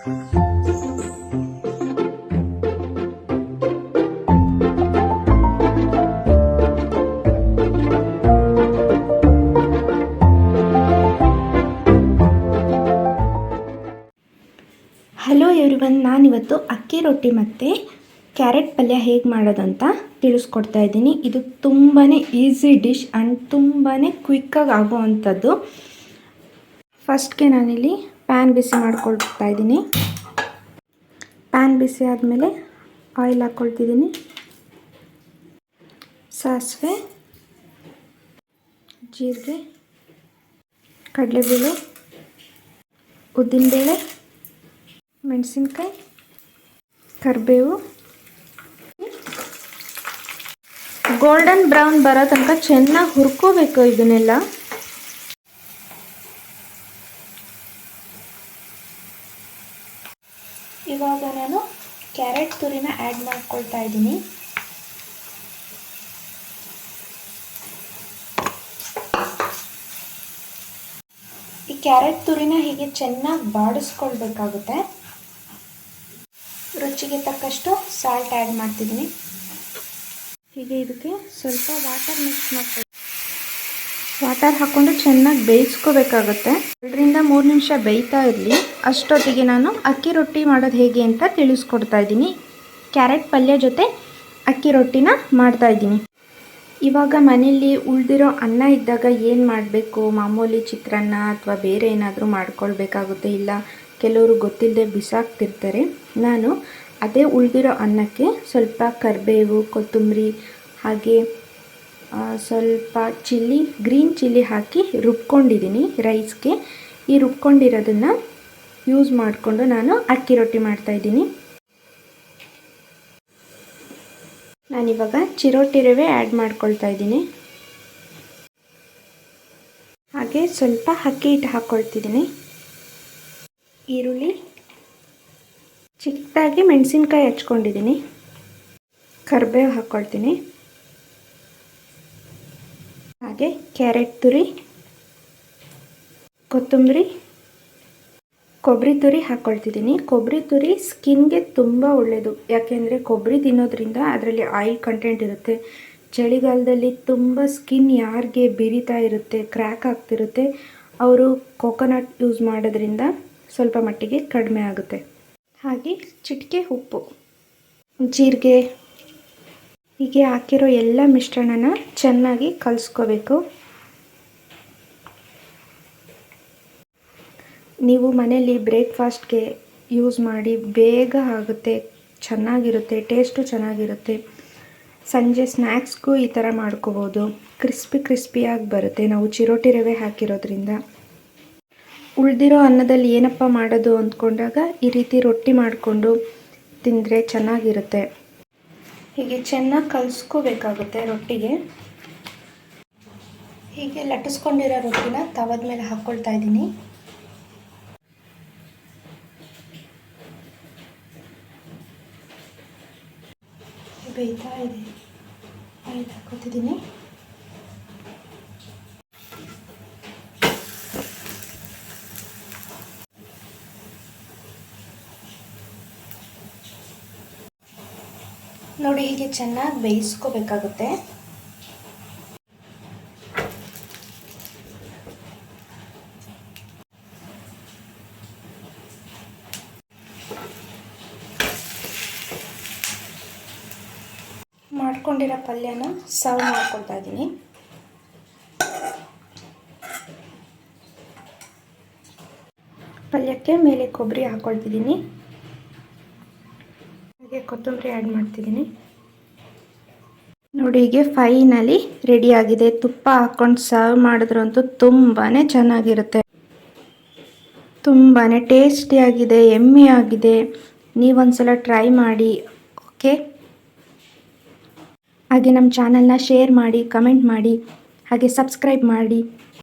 Hello everyone, ನಾನಿವತ್ತು ಅಕ್ಕಿ ರೊಟ್ಟಿ ಮತ್ತು ಕ್ಯಾರೆಟ್ ಪಲ್ಯ ಹೇಗೆ ಮಾಡೋದು ಅಂತ ತಿಳಿಸ್ಕೊಡ್ತಾ ಇದ್ದೀನಿ. ಇದು ತುಂಬಾ ಈಸಿ ಡಿಶ್ ಆ್ಯಂಡ್ ತುಂಬಾ ಕ್ವಿಕ್ಕಾಗಿ ಆಗೋವಂಥದ್ದು. ಫಸ್ಟ್ಗೆ ನಾನಿಲ್ಲಿ ಪ್ಯಾನ್ ಬಿಸಿ ಮಾಡ್ಕೊಳ್ತಾ ಇದ್ದೀನಿ. ಪ್ಯಾನ್ ಬಿಸಿ ಆದಮೇಲೆ ಆಯಿಲ್ ಹಾಕ್ಕೊಳ್ತಿದ್ದೀನಿ. ಸಾಸಿವೆ, ಜೀರಿಗೆ, ಕಡಲೆಬೇಳೆ, ಉದ್ದಿನಬೇಳೆ, ಮೆಣಸಿನ್ಕಾಯಿ, ಕರಿಬೇವು. ಗೋಲ್ಡನ್ ಬ್ರೌನ್ ಬರೋ ತನಕ ಚೆನ್ನಾಗಿ ಹುರ್ಕೋಬೇಕು ಇದನ್ನೆಲ್ಲ. ಇವಾಗ ನಾನು ಕ್ಯಾರೆಟ್ ತುರಿನ ಆ್ಯಡ್ ಮಾಡ್ಕೊಳ್ತಾ ಇದ್ದೀನಿ. ಈ ಕ್ಯಾರೆಟ್ ತುರಿನ ಹೀಗೆ ಚೆನ್ನಾಗಿ ಬಾಡಿಸ್ಕೊಳ್ಬೇಕಾಗುತ್ತೆ. ರುಚಿಗೆ ತಕ್ಕಷ್ಟು ಸಾಲ್ಟ್ ಆ್ಯಡ್ ಮಾಡ್ತಿದ್ದೀನಿ. ಹೀಗೆ ಇದಕ್ಕೆ ಸ್ವಲ್ಪ ವಾಟರ್ ಮಿಕ್ಸ್ ಮಾಡ್ಕೊಳ್ಳಿ. ವಾಟರ್ ಹಾಕ್ಕೊಂಡು ಚೆನ್ನಾಗಿ ಬೇಯಿಸ್ಕೋಬೇಕಾಗುತ್ತೆ. 2ರಿಂದ 3 ನಿಮಿಷ ಬೇಯ್ತಾ ಇರಲಿ. ಅಷ್ಟೊತ್ತಿಗೆ ನಾನು ಅಕ್ಕಿ ರೊಟ್ಟಿ ಮಾಡೋದು ಹೇಗೆ ಅಂತ ತಿಳಿಸ್ಕೊಡ್ತಾ ಇದ್ದೀನಿ. ಕ್ಯಾರೆಟ್ ಪಲ್ಯ ಜೊತೆ ಅಕ್ಕಿ ರೊಟ್ಟಿನ ಮಾಡ್ತಾಯಿದ್ದೀನಿ. ಇವಾಗ ಮನೆಯಲ್ಲಿ ಉಳಿದಿರೋ ಅನ್ನ ಇದ್ದಾಗ ಏನು ಮಾಡಬೇಕು, ಮಾಮೂಲಿ ಚಿತ್ರಾನ್ನ ಅಥವಾ ಬೇರೆ ಏನಾದರೂ ಮಾಡ್ಕೊಳ್ಬೇಕಾಗುತ್ತೆ. ಇಲ್ಲ ಕೆಲವರು ಗೊತ್ತಿಲ್ಲದೆ ಬಿಸಾಕ್ತಿರ್ತಾರೆ. ನಾನು ಅದೇ ಉಳಿದಿರೋ ಅನ್ನಕ್ಕೆ ಸ್ವಲ್ಪ ಕರಿಬೇವು, ಕೊತ್ತಂಬರಿ, ಹಾಗೆ ಸ್ವಲ್ಪ ಗ್ರೀನ್ ಚಿಲ್ಲಿ ಹಾಕಿ ರುಬ್ಕೊಂಡಿದ್ದೀನಿ ರೈಸ್ಗೆ. ಈ ರುಬ್ಕೊಂಡಿರೋದನ್ನು ಯೂಸ್ ಮಾಡಿಕೊಂಡು ನಾನು ಅಕ್ಕಿ ರೊಟ್ಟಿ ಮಾಡ್ತಾಯಿದ್ದೀನಿ. ನಾನಿವಾಗ ಚಿರೋಟಿ ರವೆ ಆ್ಯಡ್ ಮಾಡ್ಕೊಳ್ತಾ ಇದ್ದೀನಿ. ಹಾಗೆ ಸ್ವಲ್ಪ ಅಕ್ಕಿ ಹಿಟ್ಟು ಹಾಕ್ಕೊಳ್ತಿದ್ದೀನಿ. ಈರುಳ್ಳಿ, ಚಿಕ್ಕದಾಗಿ ಮೆಣಸಿನ್ಕಾಯಿ ಹಚ್ಕೊಂಡಿದ್ದೀನಿ. ಕರಿಬೇವು ಹಾಕ್ಕೊಳ್ತೀನಿ. ಹಾಗೆ ಕ್ಯಾರೆಟ್ ತುರಿ, ಕೊತ್ತಂಬರಿ, ಕೊಬ್ಬರಿ ತುರಿ ಹಾಕ್ಕೊಳ್ತಿದ್ದೀನಿ. ಕೊಬ್ಬರಿ ತುರಿ ಸ್ಕಿನ್ಗೆ ತುಂಬ ಒಳ್ಳೆಯದು. ಯಾಕೆಂದರೆ ಕೊಬ್ಬರಿ ತಿನ್ನೋದ್ರಿಂದ ಅದರಲ್ಲಿ ಆಯಿಲ್ ಕಂಟೆಂಟ್ ಇರುತ್ತೆ. ಚಳಿಗಾಲದಲ್ಲಿ ತುಂಬ ಸ್ಕಿನ್ ಯಾರಿಗೆ ಬಿರಿತಾ ಇರುತ್ತೆ, ಕ್ರ್ಯಾಕ್ ಆಗ್ತಿರುತ್ತೆ, ಅವರು ಕೋಕೋನಟ್ ಯೂಸ್ ಮಾಡೋದ್ರಿಂದ ಸ್ವಲ್ಪ ಮಟ್ಟಿಗೆ ಕಡಿಮೆ ಆಗುತ್ತೆ. ಹಾಗೆ ಚಿಟಿಕೆ ಉಪ್ಪು, ಜೀರಿಗೆ, ಹೀಗೆ ಹಾಕಿರೋ ಎಲ್ಲ ಮಿಶ್ರಣನ ಚೆನ್ನಾಗಿ ಕಲಿಸ್ಕೋಬೇಕು. ನೀವು ಮನೆಯಲ್ಲಿ ಬ್ರೇಕ್ಫಾಸ್ಟ್ಗೆ ಯೂಸ್ ಮಾಡಿ, ಬೇಗ ಆಗುತ್ತೆ, ಚೆನ್ನಾಗಿರುತ್ತೆ, ಟೇಸ್ಟು ಚೆನ್ನಾಗಿರುತ್ತೆ. ಸಂಜೆ ಸ್ನ್ಯಾಕ್ಸ್ಗೂ ಈ ಥರ ಮಾಡ್ಕೋಬೋದು. ಕ್ರಿಸ್ಪಿಯಾಗಿ ಬರುತ್ತೆ ನಾವು ಚಿರೋಟಿ ರವೆ ಹಾಕಿರೋದ್ರಿಂದ. ಉಳಿದಿರೋ ಅನ್ನದಲ್ಲಿ ಏನಪ್ಪ ಮಾಡೋದು ಅಂದ್ಕೊಂಡಾಗ ಈ ರೀತಿ ರೊಟ್ಟಿ ಮಾಡಿಕೊಂಡು ತಿಂದರೆ ಚೆನ್ನಾಗಿರುತ್ತೆ. ಹೀಗೆ ಚೆನ್ನಾಗಿ ಕಲಿಸ್ಕೋಬೇಕಾಗುತ್ತೆ ರೊಟ್ಟಿಗೆ. ಹೀಗೆ ಲಟ್ಟಿಸ್ಕೊಂಡಿರೋ ರೊಟ್ಟಿನ ತವದ ಮೇಲೆ ಹಾಕ್ಕೊಳ್ತಾ ಇದ್ದೀನಿ. ಬೇಯ್ತಾ ಇದೆ, ಆಯಿಲ್ ಹಾಕೋತಿದ್ದೀನಿ. ನೋಡಿ, ಹೀಗೆ ಚೆನ್ನಾಗಿ ಬೇಯಿಸ್ಕೋಬೇಕಾಗುತ್ತೆ. ಮಾಡ್ಕೊಂಡಿರೋ ಪಲ್ಯನ ಸರ್ವ್ ಮಾಡ್ಕೊಳ್ತಾ ಇದ್ದೀನಿ. ಪಲ್ಯಕ್ಕೆ ಮೇಲೆ ಕೊಬ್ಬರಿ ಹಾಕ್ಕೊಳ್ತಿದ್ದೀನಿ. ಹಾಗೆ ಕೊತ್ತಂಬರಿ ಆ್ಯಡ್ ಮಾಡ್ತಿದ್ದೀನಿ. ನೋಡಿ, ಹೀಗೆ ಫೈನಲಿ ರೆಡಿಯಾಗಿದೆ. ತುಪ್ಪ ಹಾಕ್ಕೊಂಡು ಸರ್ವ್ ಮಾಡಿದ್ರಂತೂ ತುಂಬಾ ಚೆನ್ನಾಗಿರುತ್ತೆ. ತುಂಬಾ ಟೇಸ್ಟಿಯಾಗಿದೆ, ಯಮ್ಮಿ ಆಗಿದೆ. ನೀವೊಂದ್ಸಲ ಟ್ರೈ ಮಾಡಿ. ಓಕೆ, ಹಾಗೆ ನಮ್ಮ ಚಾನಲ್ನ ಶೇರ್ ಮಾಡಿ, ಕಮೆಂಟ್ ಮಾಡಿ, ಹಾಗೆ ಸಬ್ಸ್ಕ್ರೈಬ್ ಮಾಡಿ.